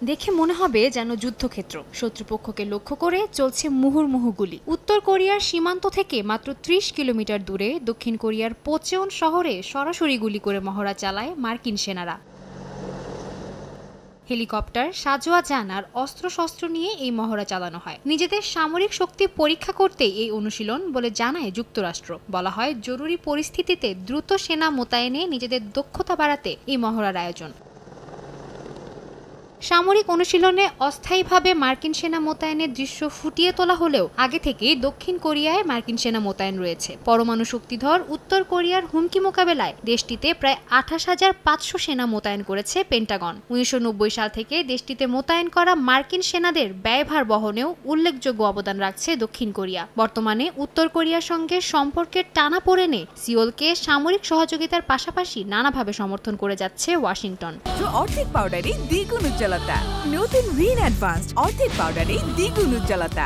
দেখে মনে হবে যেন যুদ্ধক্ষেত্র। শত্রুপক্ষকে লক্ষ্য করে চলছে মুহুর্মুহু গুলি। উত্তর কোরিয়ার সীমান্ত থেকে মাত্র ৩০ কিলোমিটার দূরে দক্ষিণ কোরিয়ার পোচেওন শহরে সরাসরি গুলি করে মহড়া চালায় মার্কিন সেনারা। হেলিকপ্টার, সাঁজোয়া যান আর অস্ত্রশস্ত্র নিয়ে এই মহড়া চালানো হয়। নিজেদের সামরিক শক্তি পরীক্ষা করতে এই অনুশীলন বলে জানায় যুক্তরাষ্ট্র। বলা হয়, জরুরি পরিস্থিতিতে দ্রুত সেনা মোতায়েনে নিজেদের দক্ষতা বাড়াতে এই মহড়ার আয়োজন। সামরিক অনুশীলনে অস্থায়ীভাবে মার্কিন সেনা মোতায়েনের দৃশ্য ফুটিয়ে তোলা হলেও আগে থেকেই দক্ষিণ কোরিয়ায় মার্কিন সেনা মোতায়েন রয়েছে। পরমাণু শক্তিধর উত্তর কোরিয়ার হুমকি মোকাবেলায় দেশটিতে প্রায় ২৮,৫০০ সেনা মোতায়েন করেছে পেন্টাগন। ১৯৯০ সাল থেকে দেশটিতে মোতায়েন করা মার্কিন সেনাদের ব্যয়ভার বহনেও উল্লেখযোগ্য অবদান রাখছে দক্ষিণ কোরিয়া। বর্তমানে উত্তর কোরিয়ার সঙ্গে সম্পর্কের টানাপোড়েনে সিওলকে সামরিক সহযোগিতার পাশাপাশি নানাভাবে সমর্থন করে যাচ্ছে ওয়াশিংটন। অর্ধেক পাউডারে দ্বিগুণ উজ্জ্বলতা। নতুন রিন অ্যাডভান্সড অর্ধেক পাউডারে দ্বিগুণ উজ্জ্বলতা।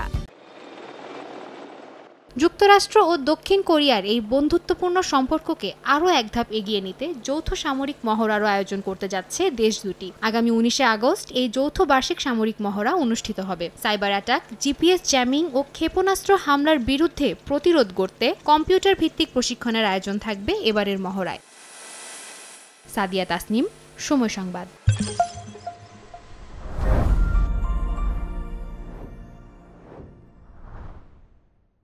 যুক্তরাষ্ট্র ও দক্ষিণ কোরিয়ার এই বন্ধুত্বপূর্ণ সম্পর্ককে আরও এক ধাপ এগিয়ে নিতে যৌথ সামরিক মহড়ারও আয়োজন করতে যাচ্ছে দেশ দুটি। আগামী ১৯ আগস্ট এই যৌথ বার্ষিক সামরিক মহড়া অনুষ্ঠিত হবে। সাইবার অ্যাটাক, জিপিএস জ্যামিং ও ক্ষেপণাস্ত্র হামলার বিরুদ্ধে প্রতিরোধ করতে কম্পিউটার ভিত্তিক প্রশিক্ষণের আয়োজন থাকবে এবারের মহড়ায়। সাদিয়া তাসনিম, সময় সংবাদ।